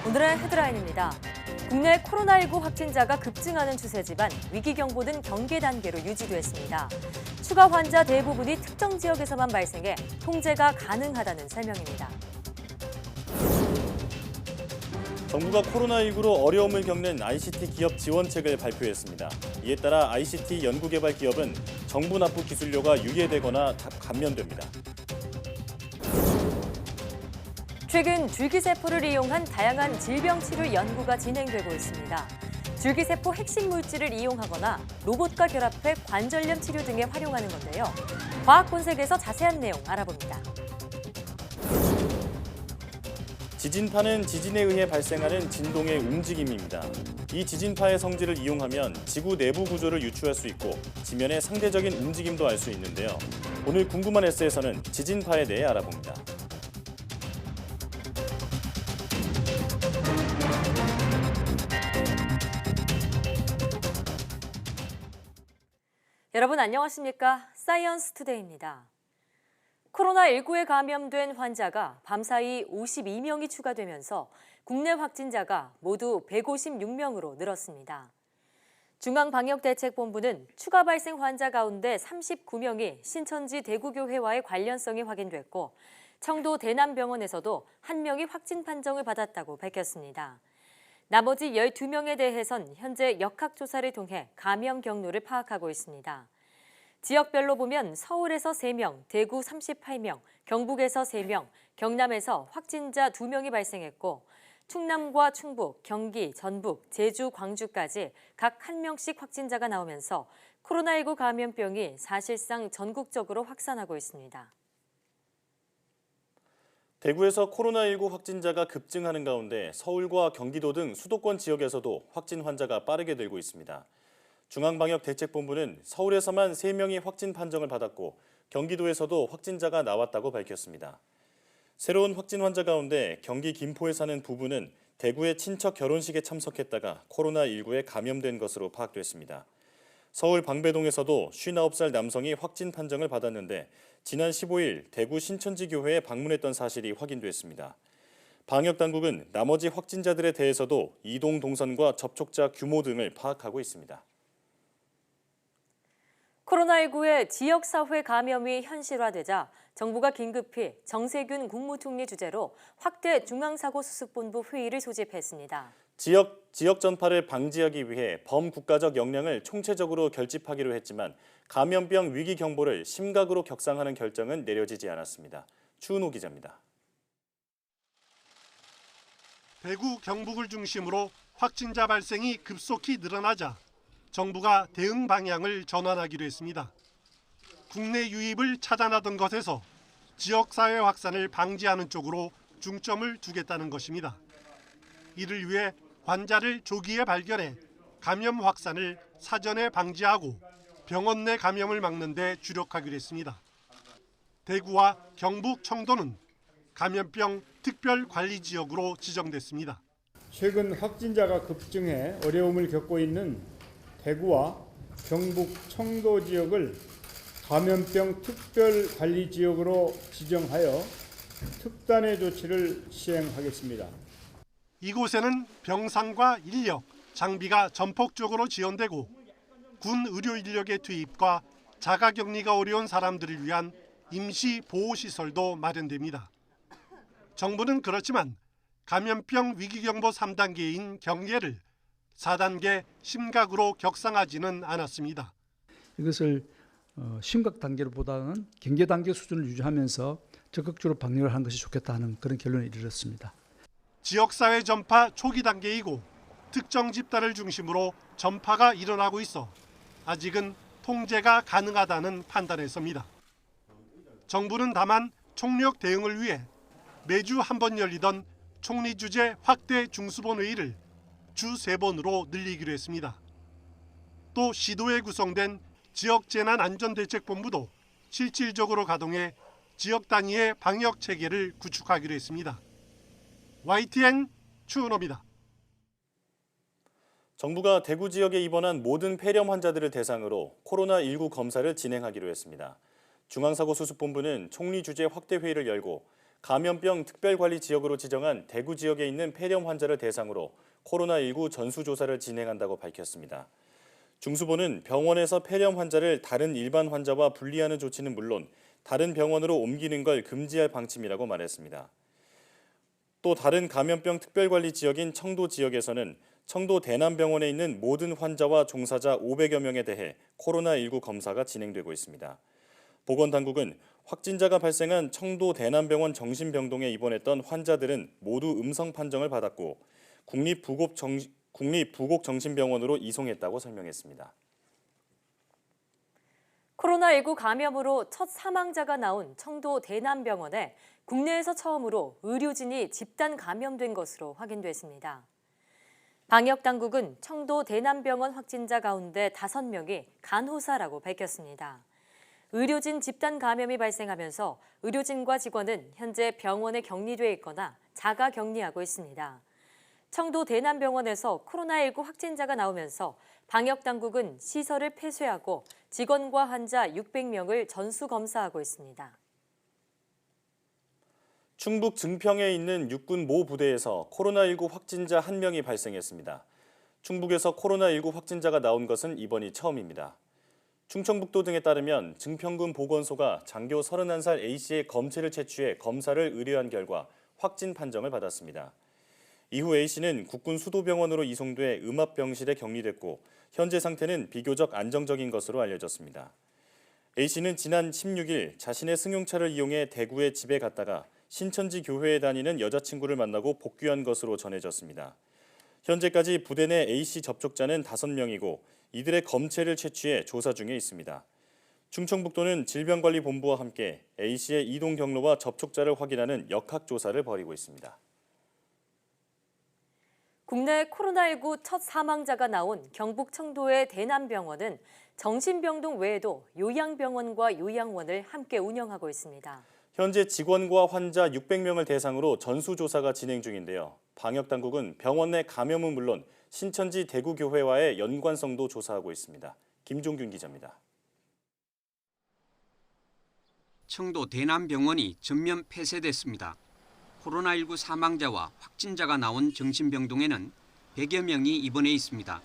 오늘의 헤드라인입니다. 국내 코로나19 확진자가 급증하는 추세지만 위기경보는 경계 단계로 유지됐습니다. 추가 환자 대부분이 특정 지역에서만 발생해 통제가 가능하다는 설명입니다. 정부가 코로나19로 어려움을 겪는 ICT 기업 지원책을 발표했습니다. 이에 따라 ICT 연구개발 기업은 정부 납부 기술료가 유예되거나 감면됩니다. 최근 줄기세포를 이용한 다양한 질병 치료 연구가 진행되고 있습니다. 줄기세포 핵심 물질을 이용하거나 로봇과 결합해 관절염 치료 등에 활용하는 건데요. 과학본색에서 자세한 내용 알아봅니다. 지진파는 지진에 의해 발생하는 진동의 움직임입니다. 이 지진파의 성질을 이용하면 지구 내부 구조를 유추할 수 있고 지면의 상대적인 움직임도 알 수 있는데요. 오늘 궁금한 S에서는 지진파에 대해 알아봅니다. 여러분 안녕하십니까? 사이언스 투데이입니다. 코로나19에 감염된 환자가 밤사이 52명이 추가되면서 국내 확진자가 모두 156명으로 늘었습니다. 중앙방역대책본부는 추가 발생 환자 가운데 39명이 신천지 대구교회와의 관련성이 확인됐고 청도 대남병원에서도 1명이 확진 판정을 받았다고 밝혔습니다. 나머지 12명에 대해선 현재 역학조사를 통해 감염 경로를 파악하고 있습니다. 지역별로 보면 서울에서 3명, 대구 38명, 경북에서 3명, 경남에서 확진자 2명이 발생했고 충남과 충북, 경기, 전북, 제주, 광주까지 각 1명씩 확진자가 나오면서 코로나19 감염병이 사실상 전국적으로 확산하고 있습니다. 대구에서 코로나19 확진자가 급증하는 가운데 서울과 경기도 등 수도권 지역에서도 확진 환자가 빠르게 늘고 있습니다. 중앙방역대책본부는 서울에서만 3명이 확진 판정을 받았고 경기도에서도 확진자가 나왔다고 밝혔습니다. 새로운 확진 환자 가운데 경기 김포에 사는 부부는 대구의 친척 결혼식에 참석했다가 코로나19에 감염된 것으로 파악됐습니다. 서울 방배동에서도 59살 남성이 확진 판정을 받았는데 지난 15일 대구 신천지교회에 방문했던 사실이 확인됐습니다. 방역당국은 나머지 확진자들에 대해서도 이동 동선과 접촉자 규모 등을 파악하고 있습니다. 코로나19의 지역사회 감염이 현실화되자 정부가 긴급히 정세균 국무총리 주재로 확대 중앙사고수습본부 회의를 소집했습니다. 지역 전파를 방지하기 위해 범국가적 역량을 총체적으로 결집하기로 했지만 감염병 위기 경보를 심각으로 격상하는 결정은 내려지지 않았습니다. 추은호 기자입니다. 대구, 경북을 중심으로 확진자 발생이 급속히 늘어나자 정부가 대응 방향을 전환하기로 했습니다. 국내 유입을 차단하던 것에서 지역사회 확산을 방지하는 쪽으로 중점을 두겠다는 것입니다. 이를 위해 환자를 조기에 발견해 감염 확산을 사전에 방지하고 병원 내 감염을 막는 데 주력하기로 했습니다. 대구와 경북, 청도는 감염병 특별관리지역으로 지정됐습니다. 최근 확진자가 급증해 어려움을 겪고 있는 대구와 경북, 청도 지역을 감염병 특별관리지역으로 지정하여 특단의 조치를 시행하겠습니다. 이곳에는 병상과 인력, 장비가 전폭적으로 지원되고 군 의료 인력의 투입과 자가격리가 어려운 사람들을 위한 임시 보호시설도 마련됩니다. 정부는 그렇지만 감염병 위기경보 3단계인 경계를 4단계 심각으로 격상하지는 않았습니다. 이것을 심각 단계보다는 경계 단계 수준을 유지하면서 적극적으로 방역을 하는 것이 좋겠다는 그런 결론에 이르렀습니다. 지역사회 전파 초기 단계이고 특정 집단을 중심으로 전파가 일어나고 있어 아직은 통제가 가능하다는 판단에 섭니다. 정부는 다만 총력 대응을 위해 매주 한 번 열리던 총리 주재 확대 중수본 회의를 주 3번으로 늘리기로 했습니다. 또 시도에 구성된 지역재난안전대책본부도 실질적으로 가동해 지역 단위의 방역 체계를 구축하기로 했습니다. YTN 추은호입니다. 정부가 대구 지역에 입원한 모든 폐렴 환자들을 대상으로 코로나19 검사를 진행하기로 했습니다. 중앙사고수습본부는 총리 주재 확대 회의를 열고 감염병 특별관리지역으로 지정한 대구 지역에 있는 폐렴 환자를 대상으로 코로나19 전수조사를 진행한다고 밝혔습니다. 중수본은 병원에서 폐렴 환자를 다른 일반 환자와 분리하는 조치는 물론 다른 병원으로 옮기는 걸 금지할 방침이라고 말했습니다. 또 다른 감염병 특별관리 지역인 청도 지역에서는 청도 대남병원에 있는 모든 환자와 종사자 500여 명에 대해 코로나19 검사가 진행되고 있습니다. 보건당국은 확진자가 발생한 청도 대남병원 정신병동에 입원했던 환자들은 모두 음성 판정을 받았고 국립부곡정신병원으로 이송했다고 설명했습니다. 코로나19 감염으로 첫 사망자가 나온 청도 대남병원에 국내에서 처음으로 의료진이 집단 감염된 것으로 확인됐습니다. 방역당국은 청도 대남병원 확진자 가운데 5명이 간호사라고 밝혔습니다. 의료진 집단 감염이 발생하면서 의료진과 직원은 현재 병원에 격리돼 있거나 자가 격리하고 있습니다. 청도 대남병원에서 코로나19 확진자가 나오면서 방역당국은 시설을 폐쇄하고 직원과 환자 600명을 전수검사하고 있습니다. 충북 증평에 있는 육군 모 부대에서 코로나19 확진자 1명이 발생했습니다. 충북에서 코로나19 확진자가 나온 것은 이번이 처음입니다. 충청북도 등에 따르면 증평군 보건소가 장교 31살 A씨의 검체를 채취해 검사를 의뢰한 결과 확진 판정을 받았습니다. 이후 A씨는 국군 수도병원으로 이송돼 음압병실에 격리됐고 현재 상태는 비교적 안정적인 것으로 알려졌습니다. A씨는 지난 16일 자신의 승용차를 이용해 대구의 집에 갔다가 신천지 교회에 다니는 여자친구를 만나고 복귀한 것으로 전해졌습니다. 현재까지 부대 내 A씨 접촉자는 5명이고 이들의 검체를 채취해 조사 중에 있습니다. 충청북도는 질병관리본부와 함께 A씨의 이동 경로와 접촉자를 확인하는 역학조사를 벌이고 있습니다. 국내 코로나19 첫 사망자가 나온 경북 청도의 대남병원은 정신병동 외에도 요양병원과 요양원을 함께 운영하고 있습니다. 현재 직원과 환자 600명을 대상으로 전수조사가 진행 중인데요. 방역당국은 병원 내 감염은 물론 신천지 대구교회와의 연관성도 조사하고 있습니다. 김종균 기자입니다. 청도 대남병원이 전면 폐쇄됐습니다. 코로나19 사망자와 확진자가 나온 정신병동에는 100여 명이 입원해 있습니다.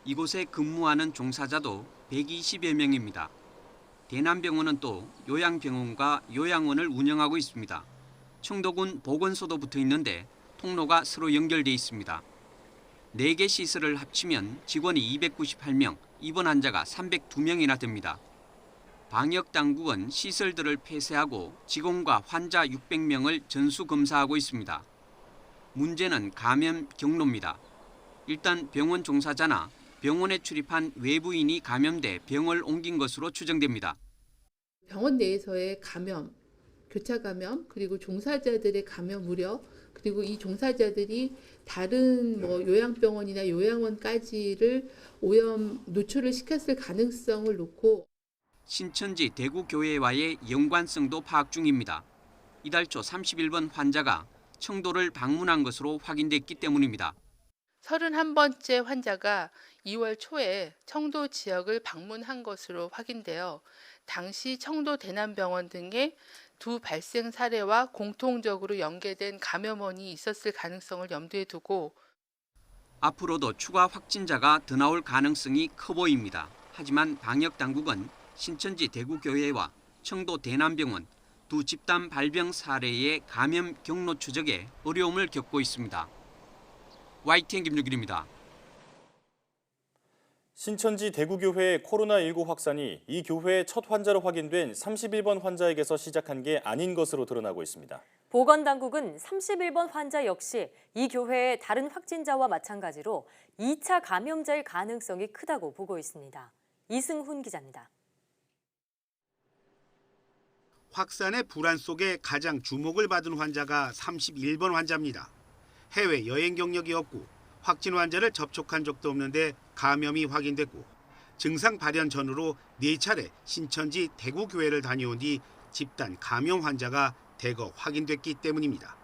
이곳에 근무하는 종사자도 120여 명입니다. 대남병원은 또 요양병원과 요양원을 운영하고 있습니다. 청도군 보건소도 붙어 있는데 통로가 서로 연결돼 있습니다. 4개 시설을 합치면 직원이 298명, 입원 환자가 302명이나 됩니다. 방역당국은 시설들을 폐쇄하고 직원과 환자 600명을 전수검사하고 있습니다. 문제는 감염 경로입니다. 일단 병원 종사자나 병원에 출입한 외부인이 감염돼 병을 옮긴 것으로 추정됩니다. 병원 내에서의 감염, 교차 감염, 그리고 종사자들의 감염 우려, 그리고 이 종사자들이 다른 요양병원이나 요양원까지를 오염 노출을 시켰을 가능성을 놓고 신천지 대구교회와의 연관성도 파악 중입니다. 이달 초 31번 환자가 청도를 방문한 것으로 확인됐기 때문입니다. 31번째 환자가 2월 초에 청도 지역을 방문한 것으로 확인되어 당시 청도 대남병원 등의 두 발생 사례와 공통적으로 연계된 감염원이 있었을 가능성을 염두에 두고 앞으로도 추가 확진자가 더 나올 가능성이 커 보입니다. 하지만 방역당국은 신천지 대구교회와 청도 대남병원 두 집단 발병 사례의 감염 경로 추적에 어려움을 겪고 있습니다. YTN 김유길입니다. 신천지 대구교회의 코로나19 확산이 이 교회의 첫 환자로 확인된 31번 환자에게서 시작한 게 아닌 것으로 드러나고 있습니다. 보건당국은 31번 환자 역시 이 교회의 다른 확진자와 마찬가지로 2차 감염자일 가능성이 크다고 보고 있습니다. 이승훈 기자입니다. 확산의 불안 속에 가장 주목을 받은 환자가 31번 환자입니다. 해외 여행 경력이 없고 확진 환자를 접촉한 적도 없는데 감염이 확인됐고 증상 발현 전후로 4차례 신천지 대구교회를 다녀온 뒤 집단 감염 환자가 대거 확인됐기 때문입니다.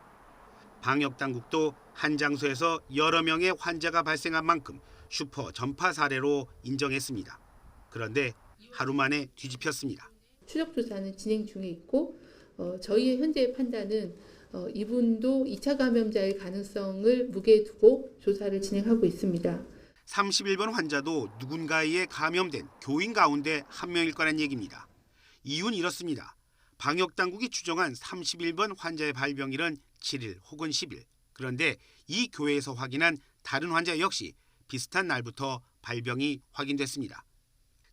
방역당국도 한 장소에서 여러 명의 환자가 발생한 만큼 슈퍼 전파 사례로 인정했습니다. 그런데 하루 만에 뒤집혔습니다. 추적 조사는 진행 중에 있고 저희의 현재의 판단은 이분도 2차 감염자의 가능성을 무게에 두고 조사를 진행하고 있습니다. 31번 환자도 누군가에 의해 감염된 교인 가운데 한 명일 거란 얘기입니다. 이유는 이렇습니다. 방역당국이 추정한 31번 환자의 발병일은 7일 혹은 10일. 그런데 이 교회에서 확인한 다른 환자 역시 비슷한 날부터 발병이 확인됐습니다.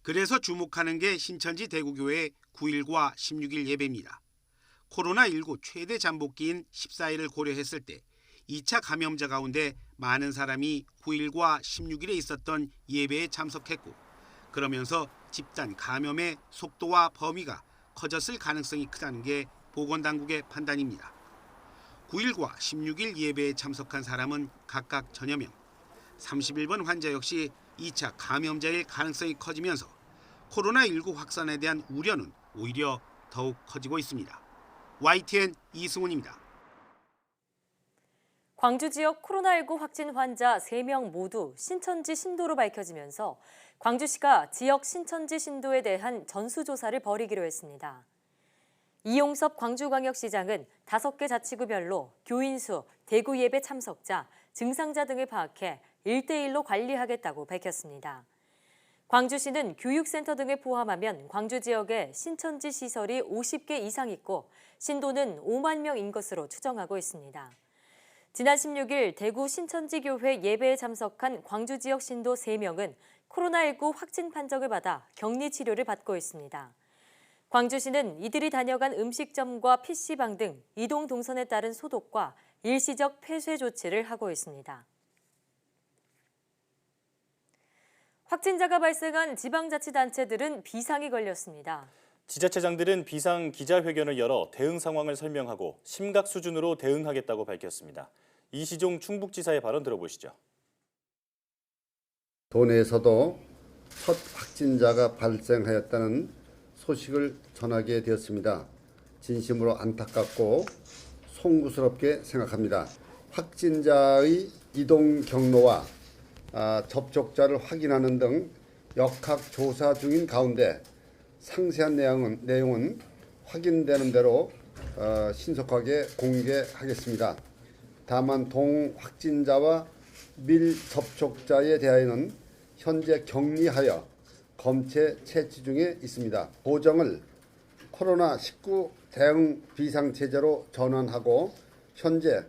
그래서 주목하는 게 신천지 대구교회 9일과 16일 예배입니다. 코로나19 최대 잠복기인 14일을 고려했을 때 2차 감염자 가운데 많은 사람이 9일과 16일에 있었던 예배에 참석했고 그러면서 집단 감염의 속도와 범위가 커졌을 가능성이 크다는 게 보건당국의 판단입니다. 9일과 16일 예배에 참석한 사람은 각각 전여 명, 31번 환자 역시 2차 감염자일 가능성이 커지면서 코로나19 확산에 대한 우려는 오히려 더욱 커지고 있습니다. YTN 이승훈입니다. 광주 지역 코로나19 확진 환자 3명 모두 신천지 신도로 밝혀지면서 광주시가 지역 신천지 신도에 대한 전수조사를 벌이기로 했습니다. 이용섭 광주광역시장은 5개 자치구별로 교인 수, 대구 예배 참석자, 증상자 등을 파악해 1대1로 관리하겠다고 밝혔습니다. 광주시는 교육센터 등을 포함하면 광주 지역에 신천지 시설이 50개 이상 있고 신도는 5만 명인 것으로 추정하고 있습니다. 지난 16일 대구 신천지교회 예배에 참석한 광주 지역 신도 3명은 코로나19 확진 판정을 받아 격리 치료를 받고 있습니다. 광주시는 이들이 다녀간 음식점과 PC방 등 이동 동선에 따른 소독과 일시적 폐쇄 조치를 하고 있습니다. 확진자가 발생한 지방자치단체들은 비상이 걸렸습니다. 지자체장들은 비상 기자회견을 열어 대응 상황을 설명하고 심각 수준으로 대응하겠다고 밝혔습니다. 이시종 충북지사의 발언 들어보시죠. 도내에서도 첫 확진자가 발생하였다는 소식을 전하게 되었습니다. 진심으로 안타깝고 송구스럽게 생각합니다. 확진자의 이동 경로와 접촉자를 확인하는 등 역학조사 중인 가운데 상세한 내용은 확인되는 대로 신속하게 공개하겠습니다. 다만 동확진자와 밀접촉자에 대하여는 현재 격리하여 검체 채취 중에 있습니다. 보정을 코로나19 대응 비상체제로 전환하고 현재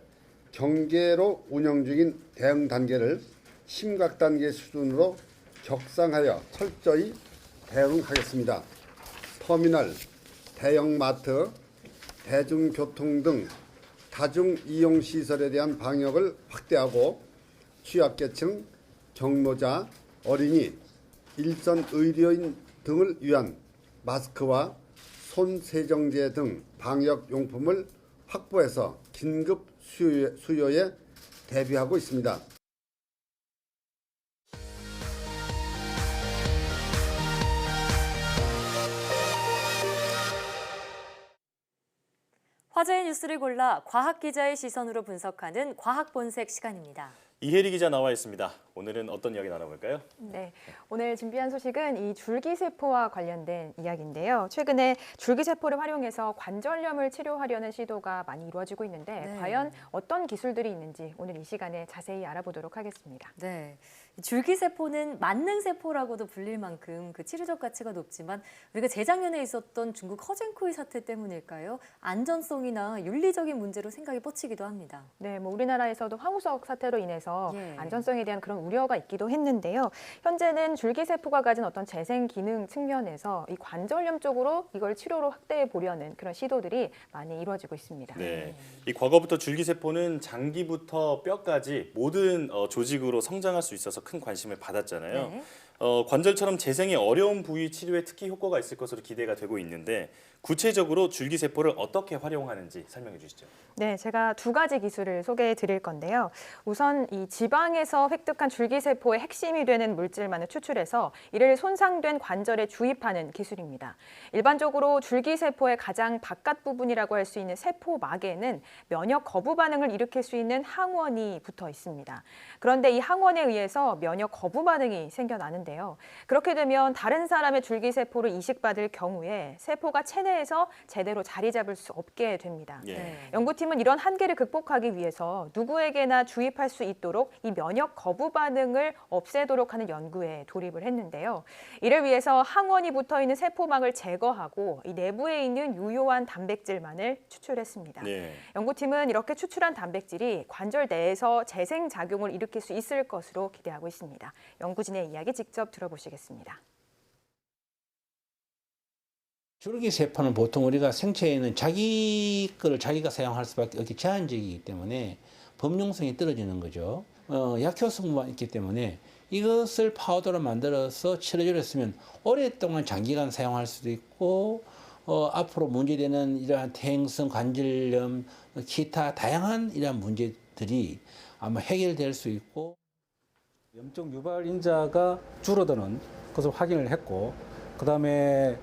경계로 운영 중인 대응 단계를 심각단계 수준으로 격상하여 철저히 대응하겠습니다. 터미널, 대형마트, 대중교통 등 다중이용시설에 대한 방역을 확대하고 취약계층, 경로자, 어린이, 일선 의료인 등을 위한 마스크와 손세정제 등 방역용품을 확보해서 긴급 수요에 대비하고 있습니다. 화제의 뉴스를 골라 과학 기자의 시선으로 분석하는 과학 본색 시간입니다. 이혜리 기자 나와 있습니다. 오늘은 어떤 이야기 나눠볼까요? 네, 오늘 준비한 소식은 이 줄기세포와 관련된 이야기인데요. 최근에 줄기세포를 활용해서 관절염을 치료하려는 시도가 많이 이루어지고 있는데 과연 어떤 기술들이 있는지 오늘 이 시간에 자세히 알아보도록 하겠습니다. 네, 줄기세포는 만능세포라고도 불릴 만큼 그 치료적 가치가 높지만 우리가 재작년에 있었던 중국 허쟁코이 사태 때문일까요? 안전성이나 윤리적인 문제로 생각이 뻗치기도 합니다. 네, 뭐 우리나라에서도 황우석 사태로 인해서 안전성에 대한 그런 우려가 있기도 했는데요. 현재는 줄기세포가 가진 어떤 재생 기능 측면에서 이 관절염 쪽으로 이걸 치료로 확대해 보려는 그런 시도들이 많이 이루어지고 있습니다. 네, 이 과거부터 줄기세포는 장기부터 뼈까지 모든 조직으로 성장할 수 있어서 큰 관심을 받았잖아요. 네. 관절처럼 재생이 어려운 부위 치료에 특히 효과가 있을 것으로 기대가 되고 있는데 구체적으로 줄기세포를 어떻게 활용하는지 설명해 주시죠. 네, 제가 2가지 기술을 소개해 드릴 건데요. 우선 이 지방에서 획득한 줄기세포의 핵심이 되는 물질만을 추출해서 이를 손상된 관절에 주입하는 기술입니다. 일반적으로 줄기세포의 가장 바깥 부분이라고 할 수 있는 세포막에는 면역 거부 반응을 일으킬 수 있는 항원이 붙어 있습니다. 그런데 이 항원에 의해서 면역 거부 반응이 생겨나는데요. 있는데요. 그렇게 되면 다른 사람의 줄기세포를 이식받을 경우에 세포가 체내에서 제대로 자리 잡을 수 없게 됩니다. 연구팀은 이런 한계를 극복하기 위해서 누구에게나 주입할 수 있도록 이 면역 거부 반응을 없애도록 하는 연구에 돌입을 했는데요. 이를 위해서 항원이 붙어있는 세포막을 제거하고 이 내부에 있는 유효한 단백질만을 추출했습니다. 연구팀은 이렇게 추출한 단백질이 관절 내에서 재생작용을 일으킬 수 있을 것으로 기대하고 있습니다. 연구진의 이야기 직접 들어보시겠습니다. 줄기세포는 보통 우리가 생체에 있는 자기 거를 자기가 사용할 수밖에 없기 제한적이기 때문에 범용성이 떨어지는 거죠. 약효 성분이 있기 때문에 이것을 파우더로 만들어서 치료제를 쓰면 오랫동안 장기간 사용할 수도 있고 앞으로 문제되는 이러한 퇴행성 관절염, 기타 다양한 이러한 문제들이 아마 해결될 수 있고 염증 유발 인자가 줄어드는 것을 확인을 했고 그다음에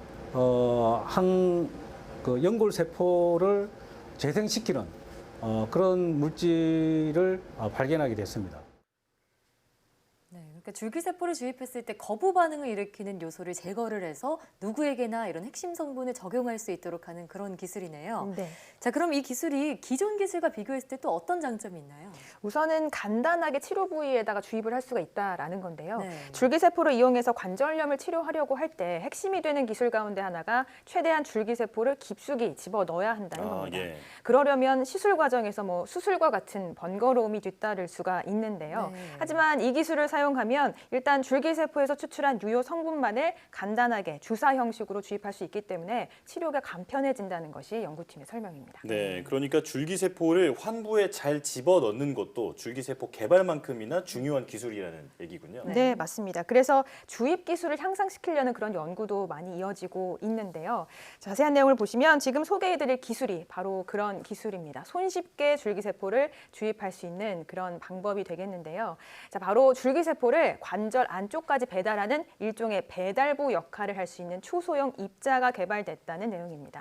연골 세포를 재생시키는 그런 물질을 발견하게 됐습니다. 그러니까 줄기세포를 주입했을 때 거부 반응을 일으키는 요소를 제거를 해서 누구에게나 이런 핵심 성분을 적용할 수 있도록 하는 그런 기술이네요. 자, 그럼 이 기술이 기존 기술과 비교했을 때 또 어떤 장점이 있나요? 우선은 간단하게 치료 부위에다가 주입을 할 수가 있다라는 건데요. 줄기세포를 이용해서 관절염을 치료하려고 할 때 핵심이 되는 기술 가운데 하나가 최대한 줄기세포를 깊숙이 집어넣어야 한다는 겁니다. 그러려면 시술 과정에서 수술과 같은 번거로움이 뒤따를 수가 있는데요. 하지만 이 기술을 사용하면 일단 줄기세포에서 추출한 유효 성분만을 간단하게 주사 형식으로 주입할 수 있기 때문에 치료가 간편해진다는 것이 연구팀의 설명입니다. 네, 그러니까 줄기세포를 환부에 잘 집어넣는 것도 줄기세포 개발만큼이나 중요한 기술이라는 얘기군요. 네, 맞습니다. 그래서 주입 기술을 향상시키려는 그런 연구도 많이 이어지고 있는데요. 자세한 내용을 보시면 지금 소개해드릴 기술이 바로 그런 기술입니다. 손쉽게 줄기세포를 주입할 수 있는 그런 방법이 되겠는데요. 자, 바로 줄기세포를 관절 안쪽까지 배달하는 일종의 배달부 역할을 할 수 있는 초소형 입자가 개발됐다는 내용입니다.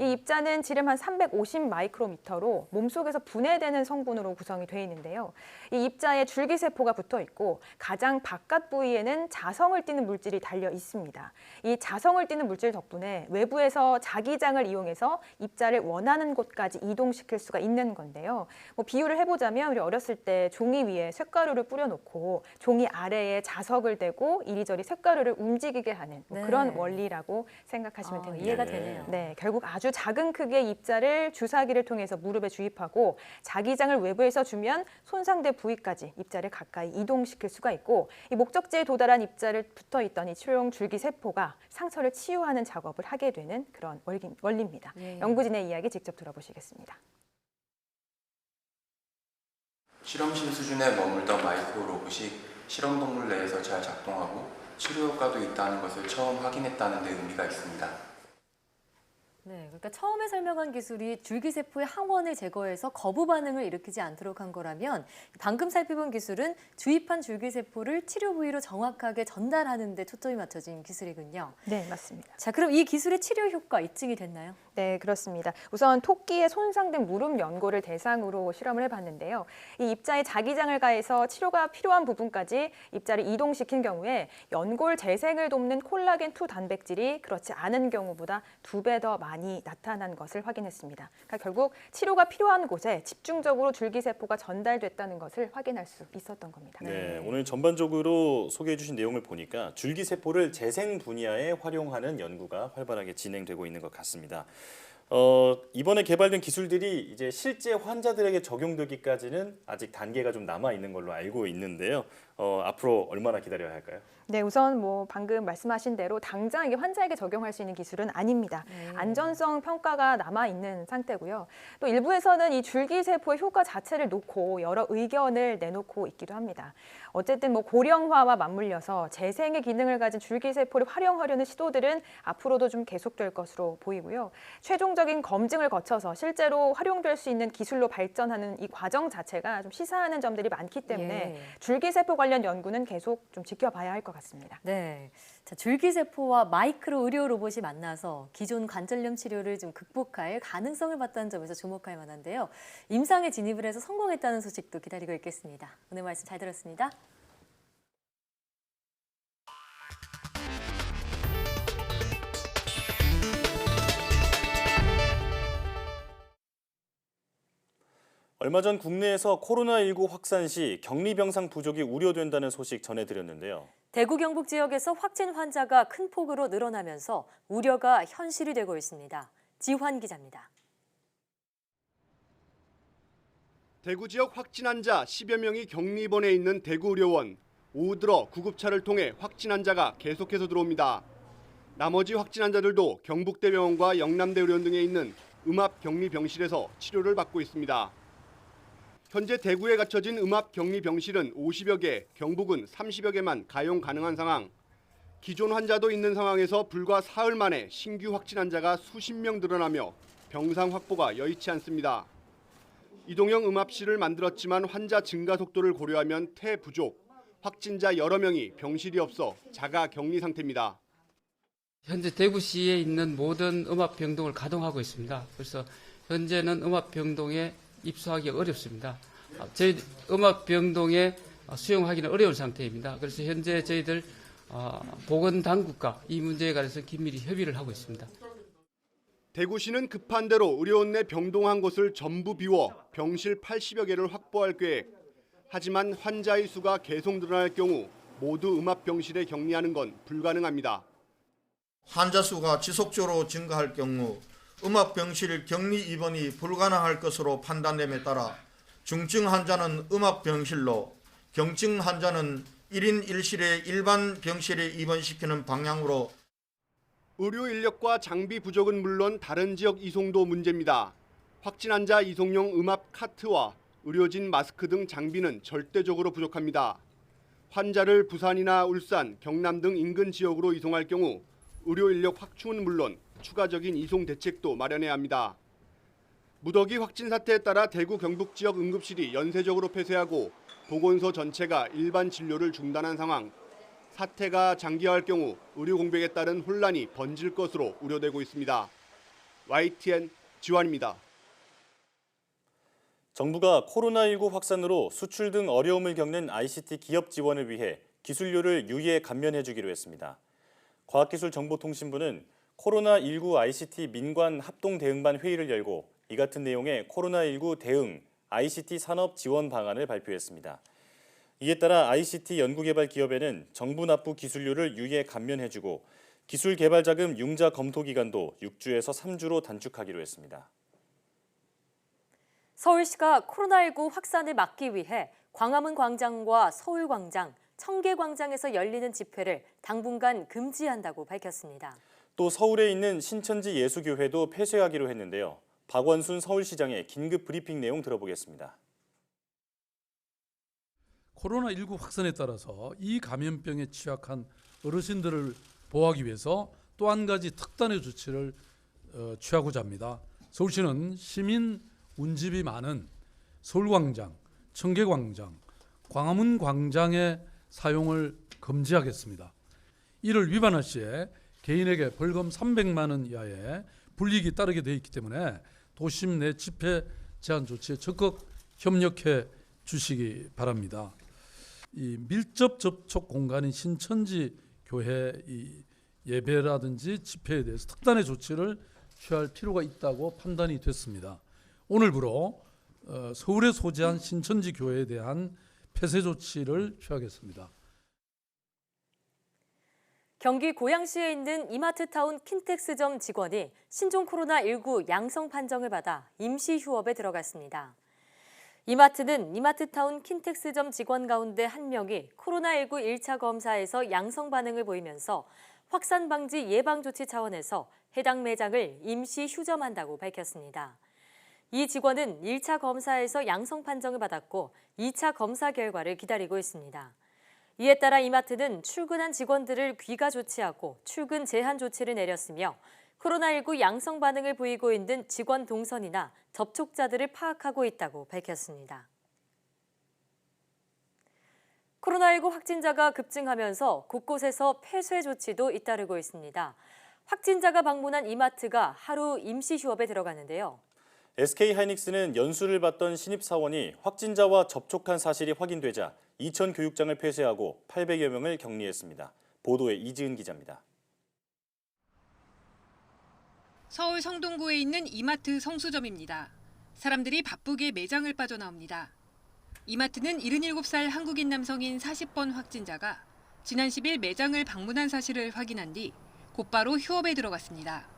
이 입자는 지름 한 350 마이크로미터로 몸속에서 분해되는 성분으로 구성이 되어 있는데요. 이 입자에 줄기세포가 붙어 있고 가장 바깥 부위에는 자성을 띠는 물질이 달려 있습니다. 이 자성을 띠는 물질 덕분에 외부에서 자기장을 이용해서 입자를 원하는 곳까지 이동시킬 수가 있는 건데요. 비유를 해보자면 우리 어렸을 때 종이 위에 쇳가루를 뿌려놓고 종이 아래에 자석을 대고 이리저리 쇳가루를 움직이게 하는 그런 원리라고 생각하시면 됩니다. 이해가 되네요. 네, 결국 아주 작은 크기의 입자를 주사기를 통해서 무릎에 주입하고 자기장을 외부에서 주면 손상된 부위까지 입자를 가까이 이동시킬 수가 있고 이 목적지에 도달한 입자를 붙어있던 이 치료용 줄기세포가 상처를 치유하는 작업을 하게 되는 그런 원리입니다. 연구진의 이야기 직접 들어보시겠습니다. 실험실 수준에 머물던 마이크로 로봇이 실험 동물 내에서 잘 작동하고 치료 효과도 있다는 것을 처음 확인했다는 데 의미가 있습니다. 네, 그러니까 처음에 설명한 기술이 줄기세포의 항원을 제거해서 거부 반응을 일으키지 않도록 한 거라면 방금 살펴본 기술은 주입한 줄기세포를 치료 부위로 정확하게 전달하는 데 초점이 맞춰진 기술이군요. 네, 맞습니다. 자, 그럼 이 기술의 치료 효과 입증이 됐나요? 네, 그렇습니다. 우선 토끼의 손상된 무릎 연골을 대상으로 실험을 해봤는데요. 이 입자에 자기장을 가해서 치료가 필요한 부분까지 입자를 이동시킨 경우에 연골 재생을 돕는 콜라겐2 단백질이 그렇지 않은 경우보다 2배 더 많이 나타난 것을 확인했습니다. 그러니까 결국 치료가 필요한 곳에 집중적으로 줄기세포가 전달됐다는 것을 확인할 수 있었던 겁니다. 네, 오늘 전반적으로 소개해 주신 내용을 보니까 줄기세포를 재생 분야에 활용하는 연구가 활발하게 진행되고 있는 것 같습니다. 이번에 개발된 기술들이 이제 실제 환자들에게 적용되기까지는 아직 단계가 좀 남아 있는 걸로 알고 있는데요. 앞으로 얼마나 기다려야 할까요? 네, 우선 방금 말씀하신 대로 당장 이게 환자에게 적용할 수 있는 기술은 아닙니다. 안전성 평가가 남아 있는 상태고요. 또 일부에서는 이 줄기세포의 효과 자체를 놓고 여러 의견을 내놓고 있기도 합니다. 어쨌든 고령화와 맞물려서 재생의 기능을 가진 줄기세포를 활용하려는 시도들은 앞으로도 좀 계속될 것으로 보이고요. 최종적인 검증을 거쳐서 실제로 활용될 수 있는 기술로 발전하는 이 과정 자체가 좀 시사하는 점들이 많기 때문에 줄기세포 관련 연구는 계속 좀 지켜봐야 할 것 같습니다. 네, 자, 줄기세포와 마이크로 의료 로봇이 만나서 기존 관절염 치료를 좀 극복할 가능성을 봤다는 점에서 주목할 만한데요. 임상에 진입을 해서 성공했다는 소식도 기다리고 있겠습니다. 오늘 말씀 잘 들었습니다. 얼마 전 국내에서 코로나19 확산 시 격리병상 부족이 우려된다는 소식 전해드렸는데요. 대구 경북 지역에서 확진 환자가 큰 폭으로 늘어나면서 우려가 현실이 되고 있습니다. 지환 기자입니다. 대구 지역 확진 환자 10여 명이 격리 입원해 있는 대구의료원. 오후 들어 구급차를 통해 확진 환자가 계속해서 들어옵니다. 나머지 확진 환자들도 경북대병원과 영남대의료원 등에 있는 음압격리병실에서 치료를 받고 있습니다. 현재 대구에 갖춰진 음압격리병실은 50여 개, 경북은 30여 개만 가용 가능한 상황. 기존 환자도 있는 상황에서 불과 사흘 만에 신규 확진 환자가 수십 명 늘어나며 병상 확보가 여의치 않습니다. 이동형 음압실을 만들었지만 환자 증가 속도를 고려하면 태부족, 확진자 여러 명이 병실이 없어 자가 격리 상태입니다. 현재 대구시에 있는 모든 음압병동을 가동하고 있습니다. 그래서 현재는 음압병동에 입소하기 어렵습니다. 저희 음압병동에 수용하기는 어려운 상태입니다. 그래서 현재 저희들 보건당국과 이 문제에 관해서 긴밀히 협의를 하고 있습니다. 대구시는 급한 대로 의료원 내 병동 한 곳을 전부 비워 병실 80여 개를 확보할 계획. 하지만 환자의 수가 계속 늘어날 경우 모두 음압병실에 격리하는 건 불가능합니다. 환자 수가 지속적으로 증가할 경우 음압병실 격리 입원이 불가능할 것으로 판단됨에 따라 중증 환자는 음압병실로, 경증 환자는 1인 1실의 일반 병실에 입원시키는 방향으로. 의료 인력과 장비 부족은 물론 다른 지역 이송도 문제입니다. 확진 환자 이송용 음압 카트와 의료진 마스크 등 장비는 절대적으로 부족합니다. 환자를 부산이나 울산, 경남 등 인근 지역으로 이송할 경우 의료 인력 확충은 물론 추가적인 이송 대책도 마련해야 합니다. 무더기 확진 사태에 따라 대구 경북 지역 응급실이 연쇄적으로 폐쇄하고 보건소 전체가 일반 진료를 중단한 상황. 사태가 장기화할 경우 의료 공백에 따른 혼란이 번질 것으로 우려되고 있습니다. YTN 지환입니다. 정부가 코로나19 확산으로 수출 등 어려움을 겪는 ICT 기업 지원을 위해 기술료를 유예 감면해주기로 했습니다. 과학기술정보통신부는 코로나19 ICT 민관 합동대응반 회의를 열고 이 같은 내용의 코로나19 대응 ICT 산업 지원 방안을 발표했습니다. 이에 따라 ICT 연구개발 기업에는 정부 납부 기술료를 유예 감면해주고 기술 개발 자금 융자 검토 기간도 6주에서 3주로 단축하기로 했습니다. 서울시가 코로나19 확산을 막기 위해 광화문 광장과 서울광장, 청계광장에서 열리는 집회를 당분간 금지한다고 밝혔습니다. 또 서울에 있는 신천지 예수교회도 폐쇄하기로 했는데요. 박원순 서울시장의 긴급 브리핑 내용 들어보겠습니다. 코로나19 확산에 따라서 이 감염병에 취약한 어르신들을 보호하기 위해서 또 한 가지 특단의 조치를 취하고자 합니다. 서울시는 시민 운집이 많은 서울광장, 청계광장, 광화문 광장의 사용을 금지하겠습니다. 이를 위반할 시에 개인에게 벌금 300만 원 이하의 불이익이 따르게 되어 있기 때문에 도심 내 집회 제한 조치에 적극 협력해 주시기 바랍니다. 이 밀접 접촉 공간인 신천지 교회 이 예배라든지 집회에 대해서 특단의 조치를 취할 필요가 있다고 판단이 됐습니다. 오늘부로 서울에 소재한 신천지 교회에 대한 폐쇄 조치를 취하겠습니다. 경기 고양시에 있는 이마트타운 킨텍스점 직원이 신종 코로나19 양성 판정을 받아 임시 휴업에 들어갔습니다. 이마트는 이마트타운 킨텍스점 직원 가운데 한 명이 코로나19 1차 검사에서 양성 반응을 보이면서 확산 방지 예방 조치 차원에서 해당 매장을 임시 휴점한다고 밝혔습니다. 이 직원은 1차 검사에서 양성 판정을 받았고 2차 검사 결과를 기다리고 있습니다. 이에 따라 이마트는 출근한 직원들을 귀가 조치하고 출근 제한 조치를 내렸으며 코로나19 양성 반응을 보이고 있는 직원 동선이나 접촉자들을 파악하고 있다고 밝혔습니다. 코로나19 확진자가 급증하면서 곳곳에서 폐쇄 조치도 잇따르고 있습니다. 확진자가 방문한 이마트가 하루 임시 휴업에 들어갔는데요. SK하이닉스는 연수를 받던 신입사원이 확진자와 접촉한 사실이 확인되자 이천 교육장을 폐쇄하고 800여 명을 격리했습니다. 보도에 이지은 기자입니다. 서울 성동구에 있는 이마트 성수점입니다. 사람들이 바쁘게 매장을 빠져나옵니다. 이마트는 77살 한국인 남성인 40번 확진자가 지난 10일 매장을 방문한 사실을 확인한 뒤 곧바로 휴업에 들어갔습니다.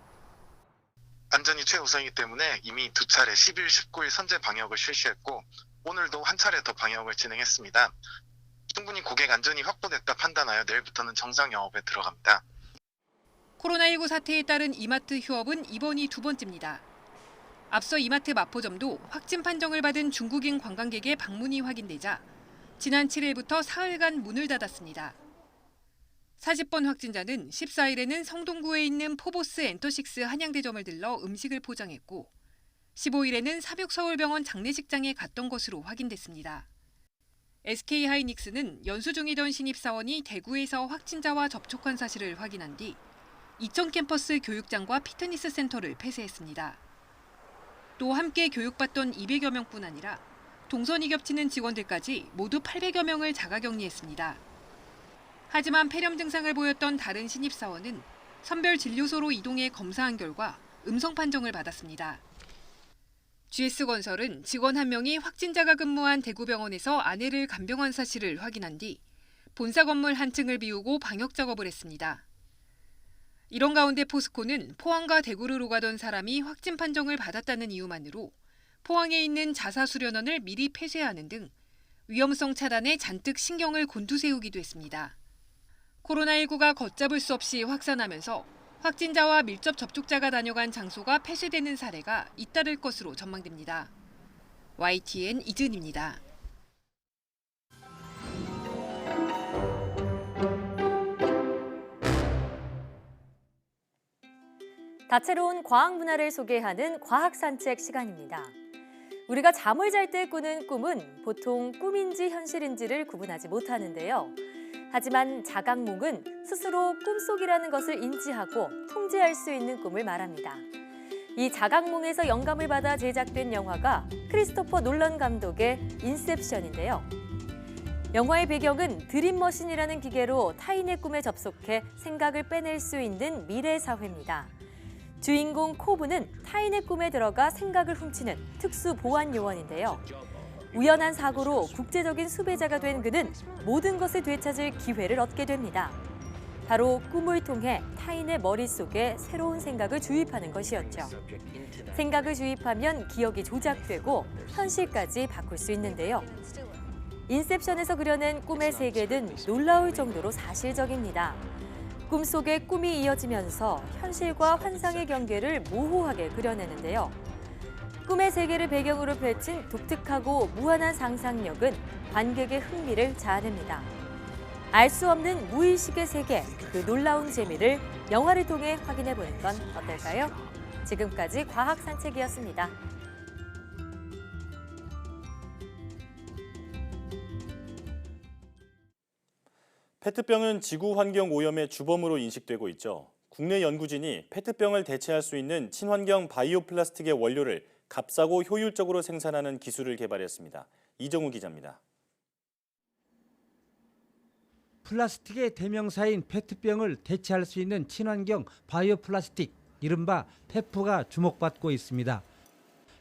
안전이 최우선이기 때문에 이미 2차례 10일, 19일 선제 방역을 실시했고 오늘도 한 차례 더 방역을 진행했습니다. 충분히 고객 안전이 확보됐다 판단하여 내일부터는 정상 영업에 들어갑니다. 코로나19 사태에 따른 이마트 휴업은 이번이 두 번째입니다. 앞서 이마트 마포점도 확진 판정을 받은 중국인 관광객의 방문이 확인되자 지난 7일부터 사흘간 문을 닫았습니다. 40번 확진자는 14일에는 성동구에 있는 포보스 엔터식스 한양대점을 들러 음식을 포장했고 15일에는 삼육서울병원 장례식장에 갔던 것으로 확인됐습니다. SK하이닉스는 연수 중이던 신입사원이 대구에서 확진자와 접촉한 사실을 확인한 뒤 이천 캠퍼스 교육장과 피트니스 센터를 폐쇄했습니다. 또 함께 교육받던 200여 명뿐 아니라 동선이 겹치는 직원들까지 모두 800여 명을 자가격리했습니다. 하지만 폐렴 증상을 보였던 다른 신입사원은 선별 진료소로 이동해 검사한 결과 음성 판정을 받았습니다. GS건설은 직원 한 명이 확진자가 근무한 대구병원에서 아내를 간병한 사실을 확인한 뒤 본사 건물 한 층을 비우고 방역 작업을 했습니다. 이런 가운데 포스코는 포항과 대구를 오가던 사람이 확진 판정을 받았다는 이유만으로 포항에 있는 자사수련원을 미리 폐쇄하는 등 위험성 차단에 잔뜩 신경을 곤두세우기도 했습니다. 코로나19가 걷잡을 수 없이 확산하면서 확진자와 밀접 접촉자가 다녀간 장소가 폐쇄되는 사례가 잇따를 것으로 전망됩니다. YTN 이준입니다. 다채로운 과학 문화를 소개하는 과학 산책 시간입니다. 우리가 잠을 잘 때 꾸는 꿈은 보통 꿈인지 현실인지를 구분하지 못하는데요. 하지만 자각몽은 스스로 꿈속이라는 것을 인지하고 통제할 수 있는 꿈을 말합니다. 이 자각몽에서 영감을 받아 제작된 영화가 크리스토퍼 놀런 감독의 인셉션인데요. 영화의 배경은 드림머신이라는 기계로 타인의 꿈에 접속해 생각을 빼낼 수 있는 미래 사회입니다. 주인공 코브는 타인의 꿈에 들어가 생각을 훔치는 특수 보안 요원인데요. 우연한 사고로 국제적인 수배자가 된 그는 모든 것을 되찾을 기회를 얻게 됩니다. 바로 꿈을 통해 타인의 머릿속에 새로운 생각을 주입하는 것이었죠. 생각을 주입하면 기억이 조작되고 현실까지 바꿀 수 있는데요. 인셉션에서 그려낸 꿈의 세계는 놀라울 정도로 사실적입니다. 꿈속에 꿈이 이어지면서 현실과 환상의 경계를 모호하게 그려내는데요. 꿈의 세계를 배경으로 펼친 독특하고 무한한 상상력은 관객의 흥미를 자아냅니다. 알 수 없는 무의식의 세계, 그 놀라운 재미를 영화를 통해 확인해보는 건 어떨까요? 지금까지 과학 산책이었습니다. 페트병은 지구 환경 오염의 주범으로 인식되고 있죠. 국내 연구진이 페트병을 대체할 수 있는 친환경 바이오 플라스틱의 원료를 값싸고 효율적으로 생산하는 기술을 개발했습니다. 이정우 기자입니다. 플라스틱의 대명사인 페트병을 대체할 수 있는 친환경 바이오 플라스틱, 이른바 페프가 주목받고 있습니다.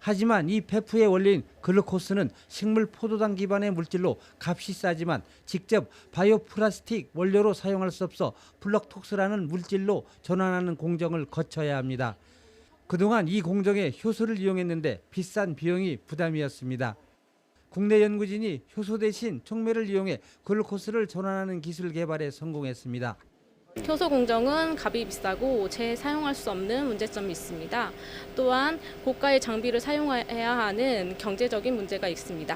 하지만 이 페프의 원료인 글루코스는 식물 포도당 기반의 물질로 값이 싸지만 직접 바이오 플라스틱 원료로 사용할 수 없어 플럭톡스라는 물질로 전환하는 공정을 거쳐야 합니다. 그동안 이 공정에 효소를 이용했는데 비싼 비용이 부담이었습니다. 국내 연구진이 효소 대신 촉매를 이용해 글루코스를 전환하는 기술 개발에 성공했습니다. 효소 공정은 값이 비싸고 재사용할 수 없는 문제점이 있습니다. 또한 고가의 장비를 사용해야 하는 경제적인 문제가 있습니다.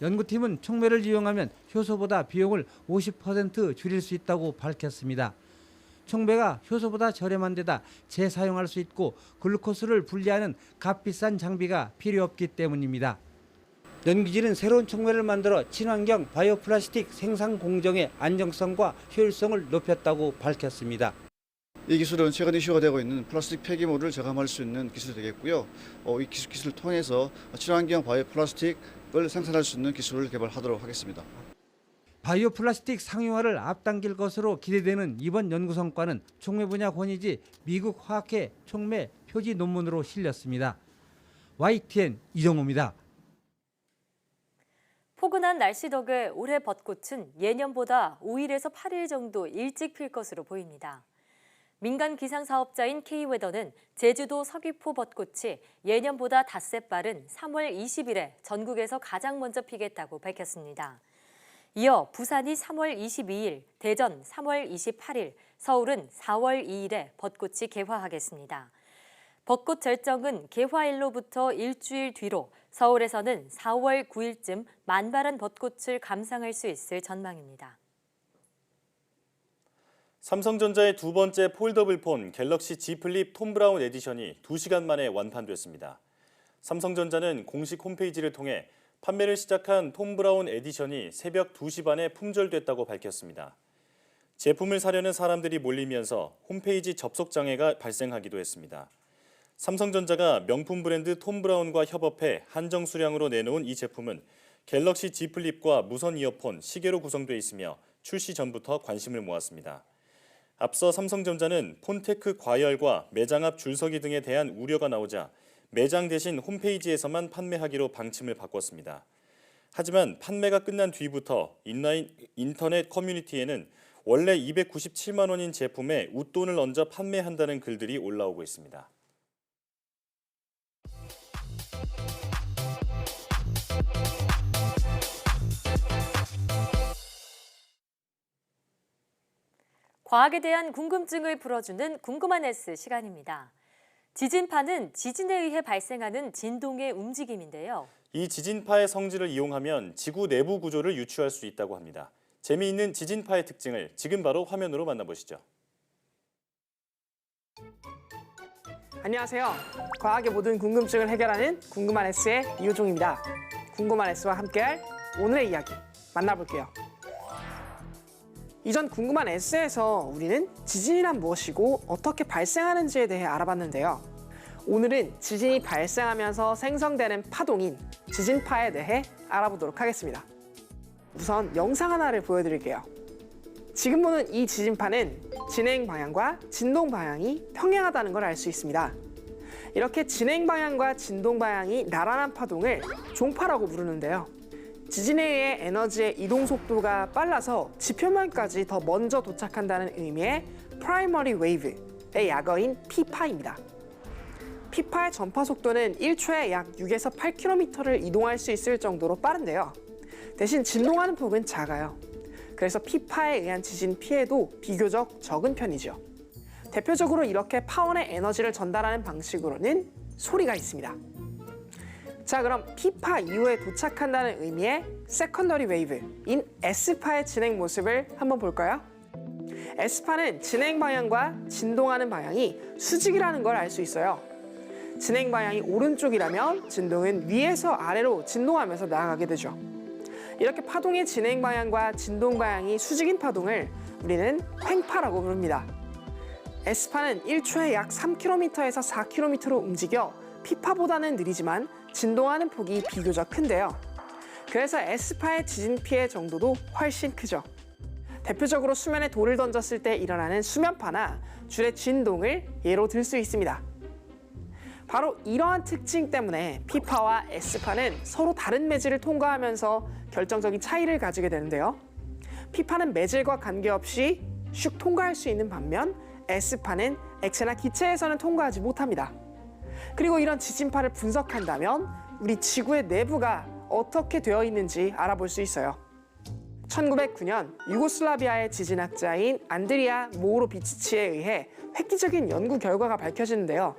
연구팀은 촉매를 이용하면 효소보다 비용을 50% 줄일 수 있다고 밝혔습니다. 촉매가 효소보다 저렴한 데다 재사용할 수 있고 글루코스를 분리하는 값비싼 장비가 필요 없기 때문입니다. 연구진은 새로운 촉매를 만들어 친환경 바이오 플라스틱 생산 공정의 안정성과 효율성을 높였다고 밝혔습니다. 이 기술은 최근 이슈가 되고 있는 플라스틱 폐기물을 저감할 수 있는 기술이 되겠고요. 이 기술을 통해서 친환경 바이오 플라스틱을 생산할 수 있는 기술을 개발하도록 하겠습니다. 바이오 플라스틱 상용화를 앞당길 것으로 기대되는 이번 연구 성과는 촉매 분야 권위지 미국 화학회 촉매 표지 논문으로 실렸습니다. YTN 이정호입니다. 포근한 날씨 덕에 올해 벚꽃은 예년보다 5일에서 8일 정도 일찍 필 것으로 보입니다. 민간 기상사업자인 K웨더는 제주도 서귀포 벚꽃이 예년보다 닷새 빠른 3월 20일에 전국에서 가장 먼저 피겠다고 밝혔습니다. 이어 부산이 3월 22일, 대전 3월 28일, 서울은 4월 2일에 벚꽃이 개화하겠습니다. 벚꽃 절정은 개화일로부터 일주일 뒤로 서울에서는 4월 9일쯤 만발한 벚꽃을 감상할 수 있을 전망입니다. 삼성전자의 두 번째 폴더블 폰 갤럭시 Z 플립 톰 브라운 에디션이 2시간 만에 완판됐습니다. 삼성전자는 공식 홈페이지를 통해 판매를 시작한 톰 브라운 에디션이 새벽 2시 반에 품절됐다고 밝혔습니다. 제품을 사려는 사람들이 몰리면서 홈페이지 접속 장애가 발생하기도 했습니다. 삼성전자가 명품 브랜드 톰 브라운과 협업해 한정 수량으로 내놓은 이 제품은 갤럭시 Z 플립과 무선 이어폰, 시계로 구성되어 있으며 출시 전부터 관심을 모았습니다. 앞서 삼성전자는 폰테크 과열과 매장 앞 줄서기 등에 대한 우려가 나오자 매장 대신 홈페이지에서만 판매하기로 방침을 바꿨습니다. 하지만 판매가 끝난 뒤부터 인터넷 커뮤니티에는 원래 297만 원인 제품에 웃돈을 얹어 판매한다는 글들이 올라오고 있습니다. 과학에 대한 궁금증을 풀어주는 궁금한 S 시간입니다. 지진파는 지진에 의해 발생하는 진동의 움직임인데요. 이 지진파의 성질을 이용하면 지구 내부 구조를 유추할 수 있다고 합니다. 재미있는 지진파의 특징을 지금 바로 화면으로 만나보시죠. 안녕하세요. 과학의 모든 궁금증을 해결하는 궁금한 S의 이호종입니다. 궁금한 S와 함께할 오늘의 이야기 만나볼게요. 이전 궁금한 S에서 우리는 지진이란 무엇이고 어떻게 발생하는지에 대해 알아봤는데요. 오늘은 지진이 발생하면서 생성되는 파동인 지진파에 대해 알아보도록 하겠습니다. 우선 영상 하나를 보여드릴게요. 지금 보는 이 지진파는 진행 방향과 진동 방향이 평행하다는 걸 알 수 있습니다. 이렇게 진행 방향과 진동 방향이 나란한 파동을 종파라고 부르는데요. 지진에 의해 에너지의 이동 속도가 빨라서 지표면까지 더 먼저 도착한다는 의미의 프라이머리 웨이브의 약어인 P파입니다. P파의 전파 속도는 1초에 약 6에서 8km를 이동할 수 있을 정도로 빠른데요. 대신 진동하는 폭은 작아요. 그래서 P파에 의한 지진 피해도 비교적 적은 편이죠. 대표적으로 이렇게 파원의 에너지를 전달하는 방식으로는 소리가 있습니다. 자, 그럼 P파 이후에 도착한다는 의미의 세컨더리 웨이브인 S파의 진행 모습을 한번 볼까요? S파는 진행 방향과 진동하는 방향이 수직이라는 걸 알 수 있어요. 진행 방향이 오른쪽이라면 진동은 위에서 아래로 진동하면서 나아가게 되죠. 이렇게 파동의 진행 방향과 진동 방향이 수직인 파동을 우리는 횡파라고 부릅니다. S파는 1초에 약 3km에서 4km로 움직여 P파보다는 느리지만 진동하는 폭이 비교적 큰데요. 그래서 S파의 지진 피해 정도도 훨씬 크죠. 대표적으로 수면에 돌을 던졌을 때 일어나는 수면파나 줄의 진동을 예로 들 수 있습니다. 바로 이러한 특징 때문에 P파와 S파는 서로 다른 매질을 통과하면서 결정적인 차이를 가지게 되는데요. P파는 매질과 관계없이 슉 통과할 수 있는 반면 S파는 액체나 기체에서는 통과하지 못합니다. 그리고 이런 지진파를 분석한다면 우리 지구의 내부가 어떻게 되어 있는지 알아볼 수 있어요. 1909년 유고슬라비아의 지진학자인 안드리아 모우로비치치에 의해 획기적인 연구 결과가 밝혀지는데요.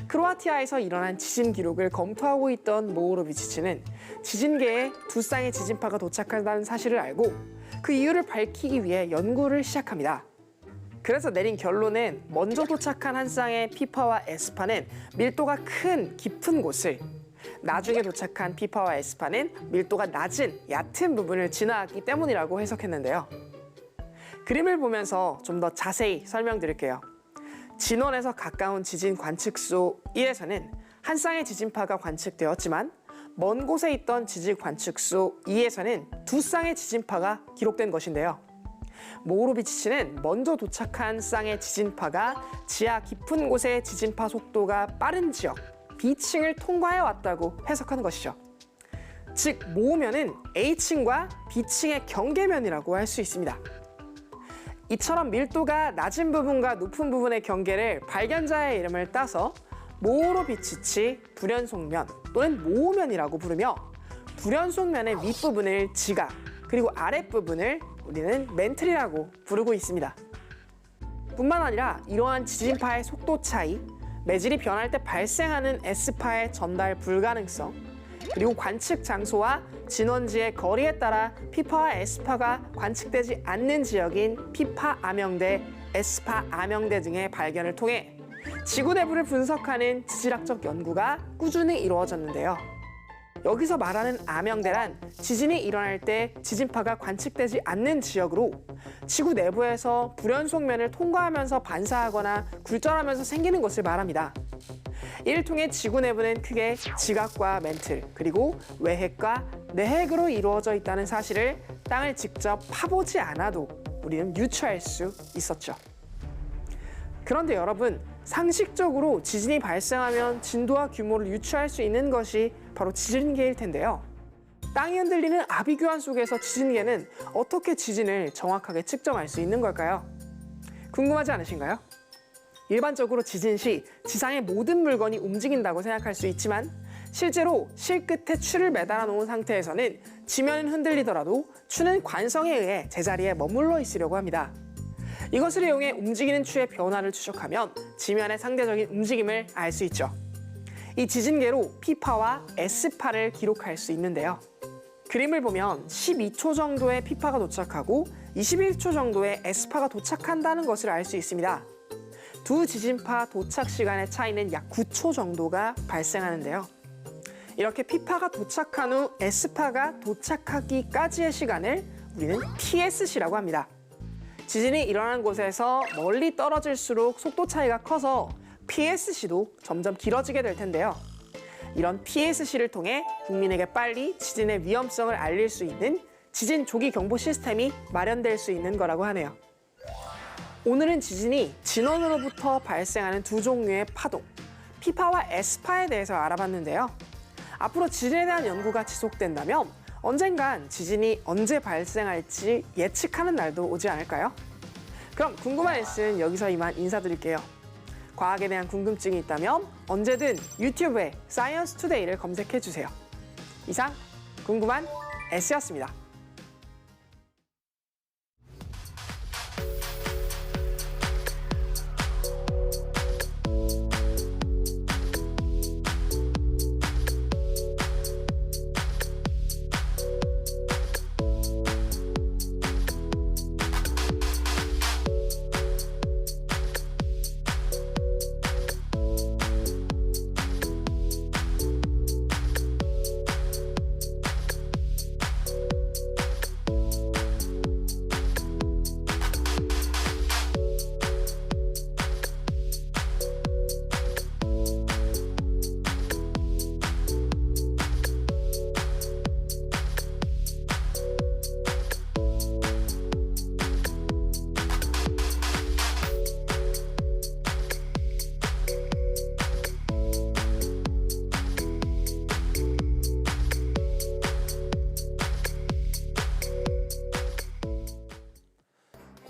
크로아티아에서 일어난 지진 기록을 검토하고 있던 모우로비치치는 지진계에 두 쌍의 지진파가 도착한다는 사실을 알고 그 이유를 밝히기 위해 연구를 시작합니다. 그래서 내린 결론은 먼저 도착한 한 쌍의 P파와 S파는 밀도가 큰 깊은 곳을, 나중에 도착한 P파와 S파는 밀도가 낮은 얕은 부분을 지나갔기 때문이라고 해석했는데요. 그림을 보면서 좀 더 자세히 설명드릴게요. 진원에서 가까운 지진 관측소 1에서는 한 쌍의 지진파가 관측되었지만 먼 곳에 있던 지진 관측소 2에서는 두 쌍의 지진파가 기록된 것인데요. 모우로비치치는 먼저 도착한 쌍의 지진파가 지하 깊은 곳의 지진파 속도가 빠른 지역, B층을 통과해 왔다고 해석하는 것이죠. 즉 모으면은 A층과 B층의 경계면이라고 할 수 있습니다. 이처럼 밀도가 낮은 부분과 높은 부분의 경계를 발견자의 이름을 따서 모로 비치치 불연속면 또는 모우면이라고 부르며 불연속면의 윗부분을 지각 그리고 아랫부분을 우리는 멘틀이라고 부르고 있습니다. 뿐만 아니라 이러한 지진파의 속도 차이, 매질이 변할 때 발생하는 S파의 전달 불가능성, 그리고 관측 장소와 진원지의 거리에 따라 P파와 S파가 관측되지 않는 지역인 P파 암영대, S파 암영대 등의 발견을 통해 지구 내부를 분석하는 지질학적 연구가 꾸준히 이루어졌는데요. 여기서 말하는 암영대란 지진이 일어날 때 지진파가 관측되지 않는 지역으로 지구 내부에서 불연속면을 통과하면서 반사하거나 굴절하면서 생기는 것을 말합니다. 이를 통해 지구 내부는 크게 지각과 멘틀, 그리고 외핵과 내핵으로 이루어져 있다는 사실을 땅을 직접 파보지 않아도 우리는 유추할 수 있었죠. 그런데 여러분, 상식적으로 지진이 발생하면 진도와 규모를 유추할 수 있는 것이 바로 지진계일 텐데요. 땅이 흔들리는 아비규환 속에서 지진계는 어떻게 지진을 정확하게 측정할 수 있는 걸까요? 궁금하지 않으신가요? 일반적으로 지진 시 지상의 모든 물건이 움직인다고 생각할 수 있지만 실제로 실 끝에 추를 매달아 놓은 상태에서는 지면은 흔들리더라도 추는 관성에 의해 제자리에 머물러 있으려고 합니다. 이것을 이용해 움직이는 추의 변화를 추적하면 지면의 상대적인 움직임을 알 수 있죠. 이 지진계로 P파와 S파를 기록할 수 있는데요. 그림을 보면 12초 정도의 P파가 도착하고 21초 정도의 S파가 도착한다는 것을 알 수 있습니다. 두 지진파 도착 시간의 차이는 약 9초 정도가 발생하는데요. 이렇게 P파가 도착한 후 S파가 도착하기까지의 시간을 우리는 PSC라고 합니다. 지진이 일어난 곳에서 멀리 떨어질수록 속도 차이가 커서 PSC도 점점 길어지게 될 텐데요. 이런 PSC를 통해 국민에게 빨리 지진의 위험성을 알릴 수 있는 지진 조기 경보 시스템이 마련될 수 있는 거라고 하네요. 오늘은 지진이 진원으로부터 발생하는 두 종류의 파동, P파와 S파에 대해서 알아봤는데요. 앞으로 지진에 대한 연구가 지속된다면 언젠간 지진이 언제 발생할지 예측하는 날도 오지 않을까요? 그럼 궁금한 S는 여기서 이만 인사드릴게요. 과학에 대한 궁금증이 있다면 언제든 유튜브에 사이언스 투데이를 검색해주세요. 이상 궁금한 S였습니다.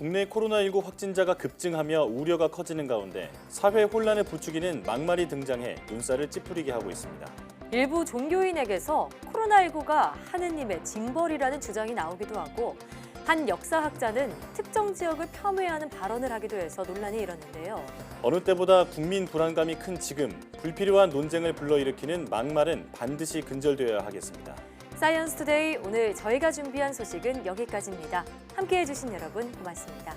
국내 코로나19 확진자가 급증하며 우려가 커지는 가운데 사회 혼란을 부추기는 막말이 등장해 눈살을 찌푸리게 하고 있습니다. 일부 종교인에게서 코로나19가 하느님의 징벌이라는 주장이 나오기도 하고 한 역사학자는 특정 지역을 폄훼하는 발언을 하기도 해서 논란이 일었는데요. 어느 때보다 국민 불안감이 큰 지금 불필요한 논쟁을 불러일으키는 막말은 반드시 근절되어야 하겠습니다. 사이언스 투데이 오늘 저희가 준비한 소식은 여기까지입니다. 함께해 주신 여러분 고맙습니다.